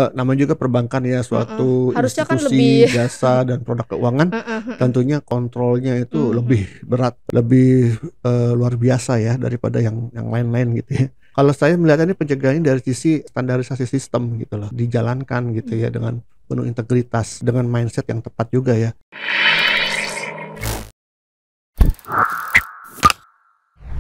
Namanya juga perbankan ya, Heeh. suatu Harusnya kan institusi lebih jasa dan produk keuangan, heeh heeh. tentunya kontrolnya itu Mhm. lebih berat, lebih, luar biasa ya daripada yang lain-lain gitu ya. Kalau saya melihatnya ini pencegahannya dari sisi standarisasi sistem gitu loh, dijalankan gitu ya Mhm. dengan penuh integritas, dengan mindset yang tepat juga ya.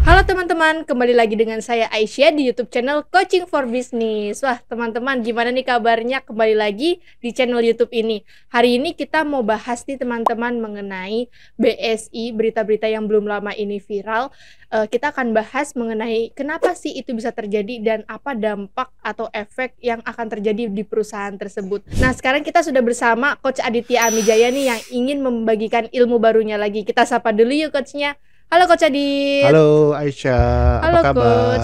Halo teman-teman, kembali lagi dengan saya Aisyah di YouTube channel Coaching for Business. Wah teman-teman, gimana nih kabarnya? Kembali lagi di channel YouTube ini. Hari ini kita mau bahas nih teman-teman mengenai BSI, berita-berita yang belum lama ini viral. Kita akan bahas mengenai kenapa sih itu bisa terjadi dan apa dampak atau efek yang akan terjadi di perusahaan tersebut. Nah sekarang kita sudah bersama Coach Aditya Amijaya nih yang ingin membagikan ilmu barunya lagi. Kita sapa dulu yuk coachnya. Halo Coach Adit. Halo Aisyah, apa Halo Coach,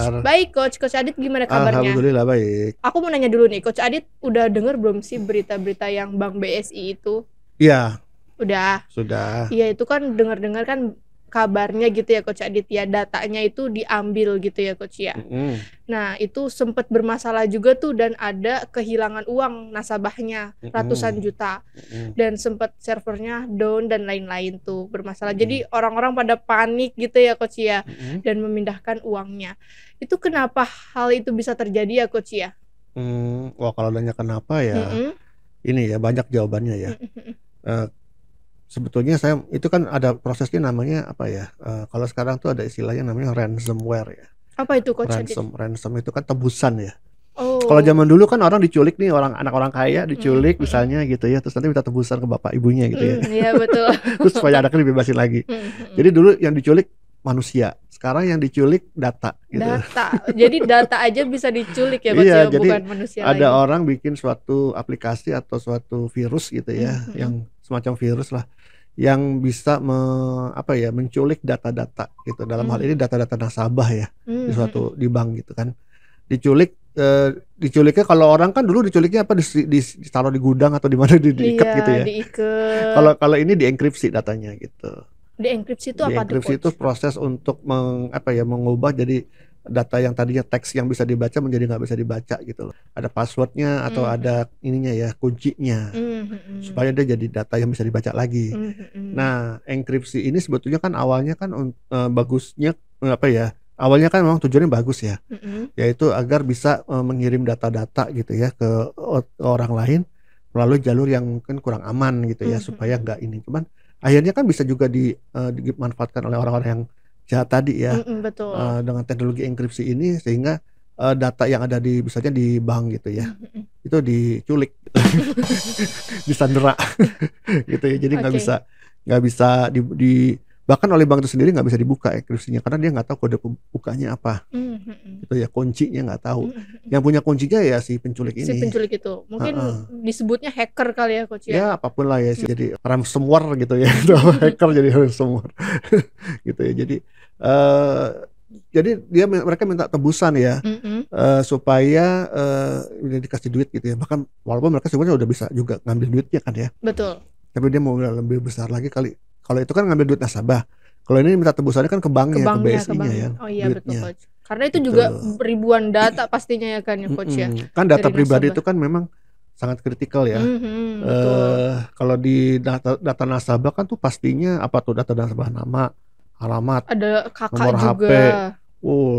kabar? baik Coach Adit gimana kabarnya? Alhamdulillah baik. Aku mau nanya dulu nih, Coach Adit udah denger belum sih berita-berita yang Bank BSI itu? Iya, Udah. sudah. Iya itu kan dengar-dengar kan kabarnya gitu ya Coach Adit ya, datanya itu diambil gitu ya Coach ya. Mhm, Nah itu sempat bermasalah juga tuh dan ada kehilangan uang nasabahnya ratusan mhm, juta mhm, dan sempat servernya down dan lain-lain tuh bermasalah. mhm, Jadi orang-orang pada panik gitu ya Coach ya mhm. dan memindahkan uangnya. Itu kenapa hal itu bisa terjadi ya Coach ya? Wah kalau nanya kenapa ya, Mhm. ini ya banyak jawabannya ya. Mhm mhm. Eee, Sebetulnya saya itu kan ada prosesnya namanya apa ya, kalau sekarang tuh ada istilahnya namanya ransomware ya. Apa itu Coach Adit? Ransom itu kan tebusan ya. Kalau Oh. zaman dulu kan orang diculik nih, anak orang kaya Mhm diculik mhm. misalnya gitu ya, terus nanti minta tebusan ke bapak ibunya gitu ya. Iya betul. Terus supaya anaknya dibebasin lagi. Mhm mhm. Jadi dulu yang diculik manusia, sekarang yang diculik data gitu. Data, jadi data aja bisa diculik ya Coach Iya, ya, jadi bukan manusia ada lagi. orang bikin suatu aplikasi atau suatu virus gitu Mhm ya, mhm. yang semacam virus lah, yang bisa apa ya, menculik data-data gitu. Dalam hal Mmm. ini data-data nasabah ya, Mmm, mhm. di bank gitu kan. Diculik, diculiknya kalau orang kan dulu diculiknya apa, ditaruh di gudang atau di mana, diikat Iya, gitu ya. diiket. Kalau kalau ini dienkripsi datanya gitu. Dienkripsi itu apa tuh Dienkripsi Coach? itu proses untuk apa ya, mengubah jadi data yang tadinya teks yang bisa dibaca menjadi nggak bisa dibaca gitu loh. Ada password-nya atau Mmm, mhm. ada ininya ya, kuncinya, Mmm, mhm. supaya dia jadi data yang bisa dibaca lagi. Mmm, mhm. Nah, enkripsi ini sebetulnya kan awalnya kan bagusnya, apa ya, awalnya kan memang tujuannya bagus ya, Mhm. yaitu agar bisa, mengirim data-data gitu ya ke orang lain melalui jalur yang mungkin kurang aman gitu ya, Mmm, supaya mhm. nggak ini. Cuman akhirnya kan bisa juga dimanfaatkan oleh orang-orang yang jahat tadi ya, Mhm, betul. dengan teknologi enkripsi ini sehingga, data yang ada di misalnya di bank gitu ya, Mmm, mhm. itu diculik, disandera gitu ya. Jadi Oke. nggak bisa bahkan oleh bank itu sendiri nggak bisa dibuka enkripsinya karena dia nggak tahu kode bukanya apa Mmm, mhm. gitu ya, kuncinya nggak tahu. Mhm mhm. Yang punya kuncinya ya si penculik Si ini, penculik itu, heeh. mungkin disebutnya hacker kali ya Coach ya? Ya apapun lah ya, Mmm. jadi ransomware gitu ya, itu hacker jadi ransomware gitu ya. Eee, jadi mereka minta tebusan ya, Mhm. supaya, udah dikasih duit gitu ya, bahkan walaupun mereka sebenarnya udah bisa juga ngambil duitnya kan ya, Betul. tapi dia mau lebih besar lagi kali. Kalau itu kan ngambil duit nasabah, kalau ini minta tebusannya kan ke Ke banknya, ke banknya ke BSI-nya ya, banknya. Oh iya betul duitnya, Coach. Karena itu juga gitu. ribuan data pastinya ya kan ya Coach ya, Kan data dari pribadi nasabah. itu kan memang sangat kritikal ya. Mhm, betul. Kalau di data data nasabah kan tuh pastinya apa tuh, data nasabah nama, alamat, Ada Kakak nomor HP, juga.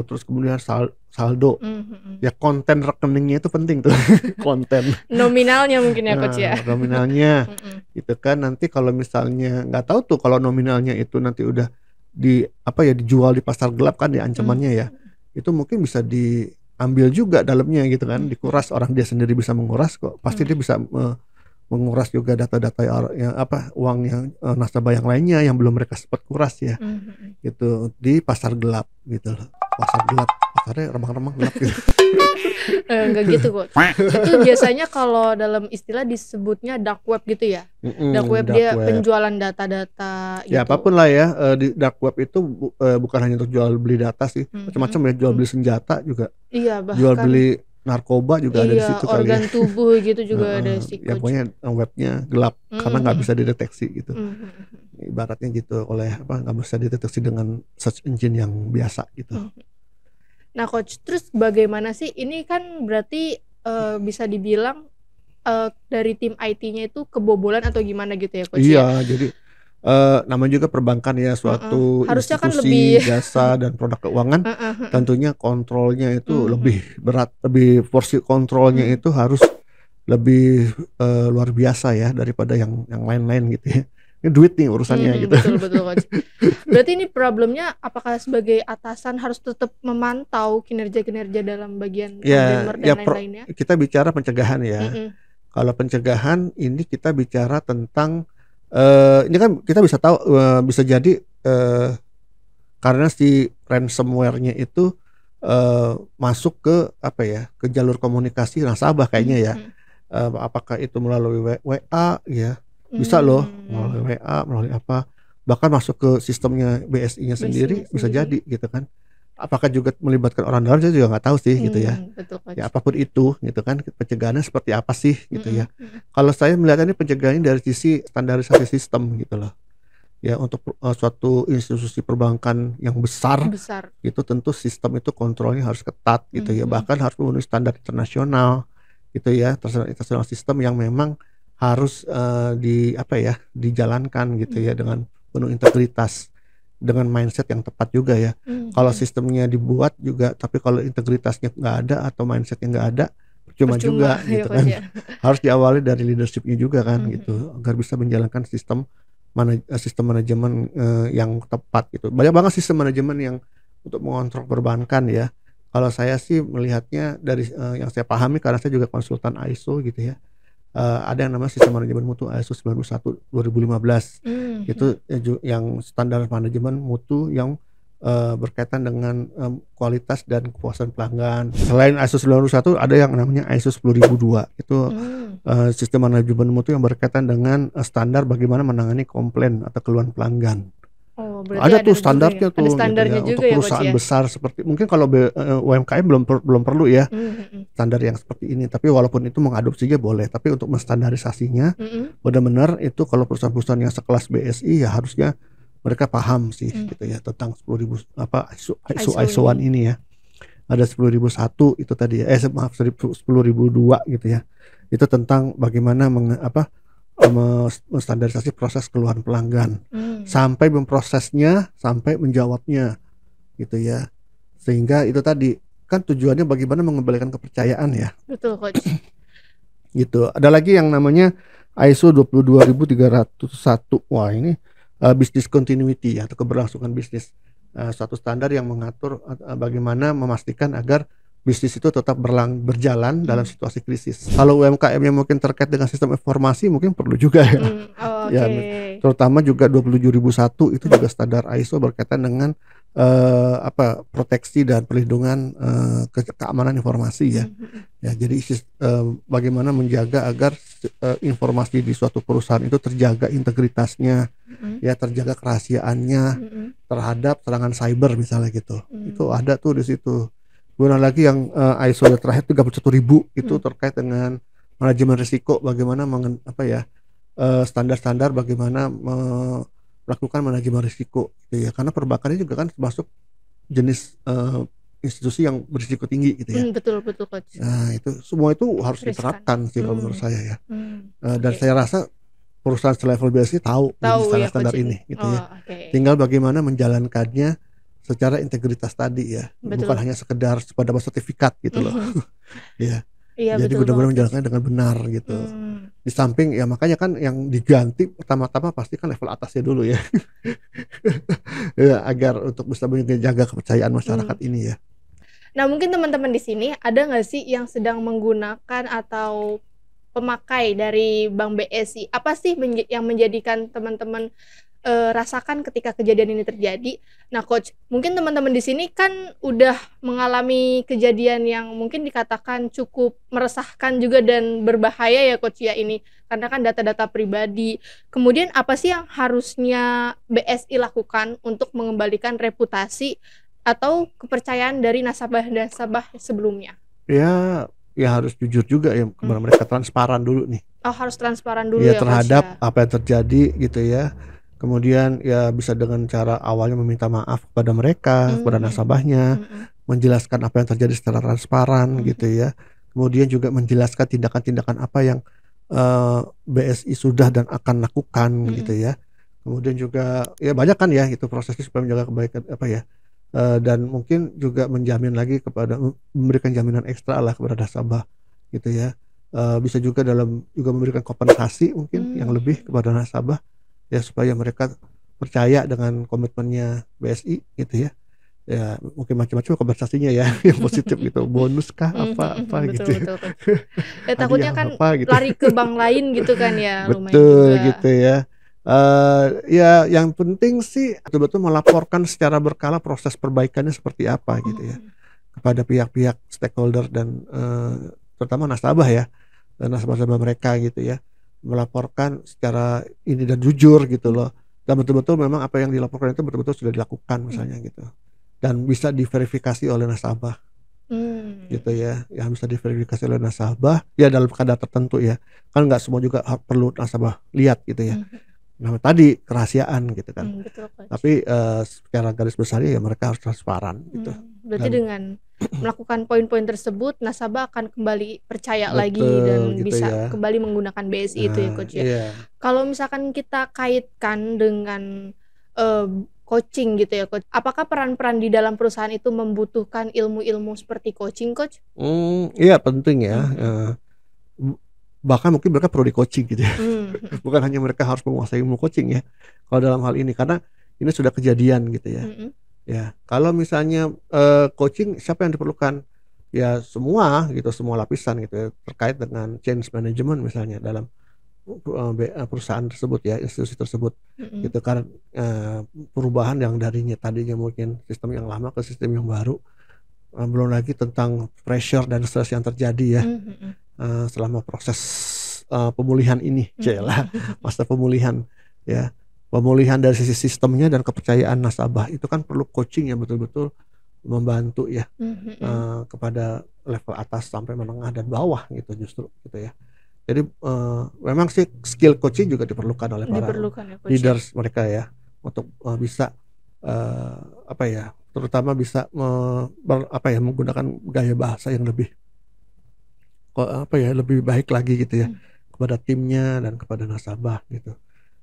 terus kemudian saldo, Mmm, mhm. ya konten rekeningnya itu penting tuh, konten, Nominalnya mungkin ya Coach ya? nominalnya, Mhm. gitu kan. Nanti kalau misalnya nggak tahu tuh kalau nominalnya itu nanti udah apa ya, dijual di pasar gelap kan ya Mmm, ancamannya ya, mhm. itu mungkin bisa diambil juga dalamnya gitu kan, Mmm, mhm. dikuras, orang dia sendiri bisa menguras kok, pasti Mmm. dia bisa menguras juga data-data yang apa, uang yang, nasabah yang lainnya yang belum mereka sempat kuras ya, Mmm, mhm. gitu, di pasar gelap gitu loh. Pasar gelap, pasarnya remang-remang gelap gitu. Enggak gitu Coach. Itu biasanya kalau dalam istilah disebutnya dark web gitu ya? Dark web Dark dia web. penjualan data-data Ya gitu. apapun lah ya, di dark web itu bukan hanya untuk jual beli data sih, Mmm, macam-macam mhm. ya, jual Mmm. beli senjata juga, Iya jual bahkan beli narkoba juga ada di iya situ kali ya. organ tubuh gitu juga ada Heeh, sih yang Coach. pokoknya, webnya gelap karena Mmm, nggak mhm. bisa dideteksi gitu. Mmm, mhm mhm. Ibaratnya gitu, oleh apa, nggak bisa dideteksi dengan search engine yang biasa gitu. Mmm. Nah Coach, terus bagaimana sih ini kan berarti, bisa dibilang dari tim IT-nya itu kebobolan atau gimana gitu ya Coach ya? Iya, jadi namanya juga perbankan ya, Heeh, suatu harusnya kan institusi lebih jasa dan produk keuangan, heeh heeh, tentunya kontrolnya itu mhm, lebih berat, lebih porsi kontrolnya mhm, itu harus lebih, luar biasa ya daripada yang lain-lain gitu ya. Ini duit nih urusannya mhm, gitu. betul betul Coach. Berarti ini problemnya apakah sebagai atasan harus tetap memantau kinerja-kinerja dalam bagian Ya programmer dan ya lain-lainnya? kita bicara pencegahan ya. Mhm, Kalau pencegahan ini kita bicara tentang, ini kan kita bisa tahu, bisa jadi, karena si ransomware-nya itu, masuk ke apa ya, ke jalur komunikasi nasabah kayaknya mhm ya. mhm, Apakah itu melalui WA ya, bisa loh mmm, melalui WA, melalui apa, bahkan masuk ke sistemnya BSI-nya base-nya sendiri bisa sendiri, jadi gitu kan. Apakah juga melibatkan orang dalam saya juga nggak tahu sih gitu ya. betul Ya Coach. apapun itu gitu kan, pencegahannya seperti apa sih gitu Mhm ya. mhm, Kalau saya melihatnya ini pencegahannya dari sisi standarisasi sistem gitu loh. Ya untuk, suatu institusi perbankan yang besar, besar, itu tentu sistem itu kontrolnya harus ketat gitu mhm ya, mhm, bahkan harus memenuhi standar internasional gitu ya, internasional sistem yang memang harus, di apa ya, dijalankan gitu ya mhm, dengan penuh integritas, dengan mindset yang tepat juga ya. mmm, Kalau mhm, sistemnya dibuat juga tapi kalau integritasnya nggak ada atau mindset-nya nggak ada, percuma percuma juga ya gitu Coach kan. ya, Harus diawali dari leadership-nya juga kan mhm mhm, gitu, agar bisa menjalankan sistem manajemen, yang tepat gitu. Banyak banget sistem manajemen yang untuk mengontrol perbankan ya. Kalau saya sih melihatnya dari, yang saya pahami karena saya juga konsultan ISO gitu ya, ada yang namanya sistem manajemen mutu ISO 91 2015. mmm, mhm, Itu, yang standar manajemen mutu yang, berkaitan dengan, kualitas dan kepuasan pelanggan. Selain ISO 91 ada yang namanya ISO 10002 itu, mmm, sistem manajemen mutu yang berkaitan dengan, standar bagaimana menangani komplain atau keluhan pelanggan. oh berarti Ada ada tuh juga ya, standarnya ada tuh gitu standarnya ya, untuk juga ya Coach perusahaan ya? besar seperti mungkin kalau UMKM belum perlu ya Mmm, mhm, standar yang seperti ini, tapi walaupun itu mengadopsinya boleh, tapi untuk menstandarisasinya mhm, benar-benar itu kalau perusahaan-perusahaan yang sekelas BSI ya harusnya mereka paham sih mmm, gitu ya tentang 10.000 apa ISO ISO-an ini, ini ya. Ada 10.001 itu tadi ya, maaf 10.002 gitu ya. Itu tentang bagaimana menstandarisasi proses keluhan pelanggan, mmm, sampai memprosesnya, sampai menjawabnya gitu ya. Sehingga itu tadi, kan tujuannya bagaimana mengembalikan kepercayaan ya, betul Coach, gitu. Ada lagi yang namanya ISO 22301. Wah ini, business continuity ya, atau keberlangsungan bisnis. Suatu standar yang mengatur, bagaimana memastikan agar bisnis itu tetap berjalan dalam mmm, situasi krisis. Kalau UMKM-nya mungkin terkait dengan sistem informasi mungkin perlu juga ya. oh Ya, oke, terutama juga 27.001 itu juga standar ISO berkaitan dengan, proteksi dan perlindungan, keamanan informasi ya. mhm mhm, Ya, jadi bagaimana menjaga agar informasi di suatu perusahaan itu terjaga integritasnya, mhm, ya terjaga kerahasiaannya mhm, terhadap serangan cyber misalnya gitu. Itu mmm, ada tuh di situ. Kemudian lagi yang, ISO terakhir 31.000 itu mhm, terkait dengan manajemen risiko, bagaimana apa ya, standar-standar bagaimana melakukan manajemen risiko gitu ya. Karena perbankan ini juga kan termasuk jenis, institusi yang berisiko tinggi gitu ya. betul betul Coach, Nah itu semua itu harus riskan, diterapkan sih kalau menurut saya ya, dan oke, saya rasa perusahaan selevel BSI tahu jadi tahu ya standar-standar Coach ini? ini gitu Oh ya. oke, Tinggal bagaimana menjalankannya secara integritas tadi ya, bukan betul, hanya sekedar pada sertifikat gitu loh. Ya, iya jadi betul banget benar-benar Coach, menjalankannya dengan benar gitu. mmm, Di samping ya makanya kan yang diganti pertama-tama pasti kan level atasnya dulu ya. Ya agar untuk bisa menjaga kepercayaan masyarakat mmm. ini ya. Nah, mungkin teman-teman di sini ada nggak sih yang sedang menggunakan atau pemakai dari Bank BSI? Apa sih yang menjadikan teman-teman, rasakan ketika kejadian ini terjadi? Nah, Coach, mungkin teman-teman di sini kan udah mengalami kejadian yang mungkin dikatakan cukup meresahkan juga dan berbahaya ya, Coach, ya ini, karena kan data-data pribadi. Kemudian apa sih yang harusnya BSI lakukan untuk mengembalikan reputasi atau kepercayaan dari nasabah-nasabah sebelumnya? Ya, ya harus jujur juga ya kepada Mmm. mereka, transparan dulu nih. Oh, harus transparan dulu Ya ya, Coach, terhadap ya? apa yang terjadi gitu ya. Kemudian ya bisa dengan cara awalnya meminta maaf kepada mereka, kepada Mhm nasabahnya, mhm menjelaskan apa yang terjadi secara transparan gitu mhm ya. Kemudian juga menjelaskan tindakan-tindakan apa yang BSI sudah dan akan lakukan gitu Mm-mm. ya. Kemudian juga ya banyak kan ya itu prosesnya supaya menjaga kebaikan apa ya. Dan mungkin juga menjamin lagi memberikan jaminan ekstra lah kepada nasabah gitu ya. Bisa juga juga memberikan kompensasi mungkin yang lebih kepada nasabah ya supaya mereka percaya dengan komitmennya BSI gitu ya. Ya mungkin macam-macam kompensasinya ya yang positif gitu, bonus kah apa Betul gitu ya. betul Coach. Ya takutnya Hadiah kan apa gitu. lari ke bank lain gitu kan ya, lumayan Betul gitu juga. ya. Ya yang penting sih betul-betul melaporkan secara berkala proses perbaikannya seperti apa gitu ya Mm. kepada pihak-pihak stakeholder dan terutama nasabah ya, dan nasabah-nasabah mereka gitu ya, melaporkan secara ini dan jujur gitu loh, dan betul-betul memang apa yang dilaporkan itu betul-betul sudah dilakukan misalnya gitu, dan bisa diverifikasi oleh nasabah gitu ya, yang bisa diverifikasi oleh nasabah ya dalam kadar tertentu ya, kan nggak semua juga perlu nasabah lihat gitu ya, nah tadi kerahasiaan gitu kan, Betul Coach. tapi secara garis besarnya ya mereka harus transparan gitu. Berarti Dan dengan melakukan poin-poin tersebut nasabah akan kembali percaya lagi betul dan gitu bisa ya. kembali menggunakan BSI itu ya Nah Coach ya. iya. Kalau misalkan kita kaitkan dengan coaching gitu ya Coach, apakah peran-peran di dalam perusahaan itu membutuhkan ilmu-ilmu seperti coaching Coach? Iya penting ya, Mhm. bahkan mungkin mereka perlu di-coaching gitu ya. Mhm. Bukan hanya mereka harus menguasai ilmu coaching ya, kalau dalam hal ini, karena ini sudah kejadian gitu ya. Mhm. Ya, kalau misalnya, coaching siapa yang diperlukan? Ya semua gitu, semua lapisan gitu ya, terkait dengan change management misalnya dalam, perusahaan tersebut ya, institusi tersebut, Mhm. gitu kan. Perubahan yang tadinya mungkin sistem yang lama ke sistem yang baru, belum lagi tentang pressure dan stres yang terjadi ya, Mhm. selama proses, pemulihan ini, Mhm. yaelah masa pemulihan ya. Pemulihan dari sisi sistemnya dan kepercayaan nasabah itu kan perlu coaching yang betul-betul membantu ya, Mhm. kepada level atas sampai menengah dan bawah gitu justru gitu ya. Jadi, memang sih skill coaching juga diperlukan oleh para Diperlukan ya Coach ya. leaders mereka ya untuk, bisa, apa ya, terutama bisa apa ya, menggunakan gaya bahasa yang lebih apa ya, lebih baik lagi gitu ya Mhm. kepada timnya dan kepada nasabah gitu.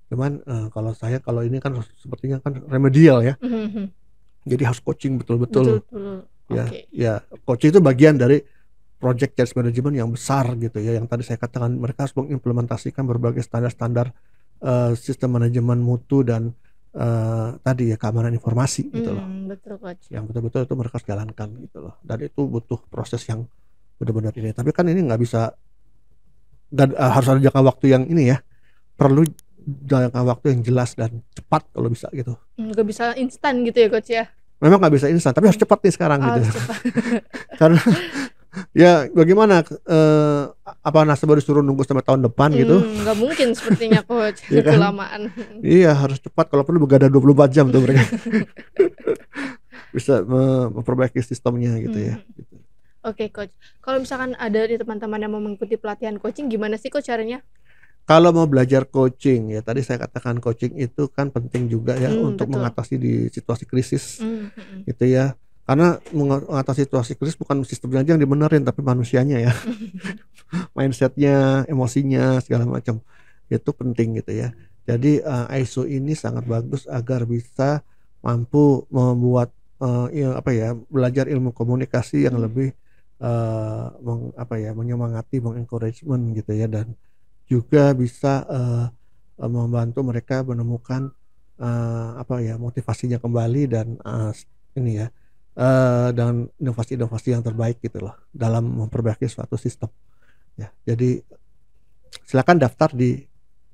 Cuman, kalau ini kan sepertinya kan remedial ya, Mhm. jadi harus coaching Betul betul-betul betul. ya. Oke. Ya coaching itu bagian dari project change management yang besar gitu ya, yang tadi saya katakan mereka harus mengimplementasikan berbagai standar-standar, sistem manajemen mutu dan, tadi ya keamanan informasi gitu loh, Betul Coach. yang betul-betul itu mereka harus jalankan gitu loh, dan itu butuh proses yang benar-benar ini. Tapi kan ini nggak bisa dan, harus ada jangka waktu yang ini ya, perlu jangka waktu yang jelas dan cepat kalau bisa gitu. Nggak bisa instan gitu ya Coach ya? Memang nggak bisa instan, tapi harus cepat nih sekarang gitu. Harus cepat. Karena ya bagaimana, apa nasabah disuruh nunggu sampai tahun depan gitu? Nggak mungkin sepertinya Coach, Iya kan? kelamaan. Iya harus cepat, kalau perlu begadang 24 jam tuh mereka bisa memperbaiki sistemnya gitu ya, Mhm. gitu. Oke Coach, kalau misalkan ada nih teman-teman yang mau mengikuti pelatihan coaching gimana sih Coach caranya? Kalau mau belajar coaching ya tadi saya katakan coaching itu kan penting juga ya untuk Betul. mengatasi di situasi krisis Mhm. gitu ya. Karena mengatasi situasi krisis bukan sistemnya aja yang dibenerin tapi manusianya ya, mindset-nya, emosinya, segala macam. Itu penting gitu ya. Jadi, ISO ini sangat bagus agar bisa mampu membuat, apa ya, belajar ilmu komunikasi yang Mmm. lebih, apa ya, menyemangati, meng-encouragement gitu ya, dan juga bisa, membantu mereka menemukan, apa ya, motivasinya kembali dan, ini ya, dan inovasi-inovasi yang terbaik gitu loh dalam memperbaiki suatu sistem ya. Jadi silakan daftar di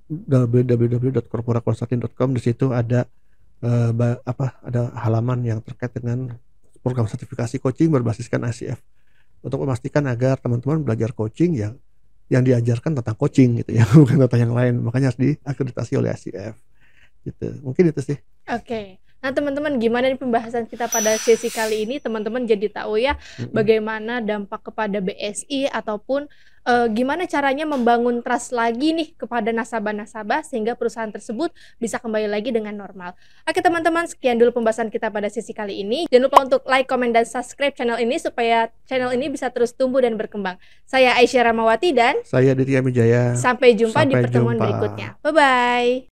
www.corporaconsulting.com. Di situ ada, ada halaman yang terkait dengan program sertifikasi coaching berbasiskan ICF untuk memastikan agar teman-teman belajar coaching yang diajarkan tentang coaching gitu ya, bukan tentang yang lain. Makanya harus diakreditasi oleh ICF gitu. Mungkin itu sih. Oke. Nah, teman-teman, gimana nih pembahasan kita pada sesi kali ini? Teman-teman jadi tahu ya bagaimana dampak kepada BSI ataupun gimana caranya membangun trust lagi nih kepada nasabah-nasabah sehingga perusahaan tersebut bisa kembali lagi dengan normal. Oke, teman-teman, sekian dulu pembahasan kita pada sesi kali ini. Jangan lupa untuk like, komen, dan subscribe channel ini supaya channel ini bisa terus tumbuh dan berkembang. Saya Aisyah Ramawati dan Saya Ditya Mijaya. sampai jumpa di Sampai pertemuan jumpa. berikutnya. Bye-bye.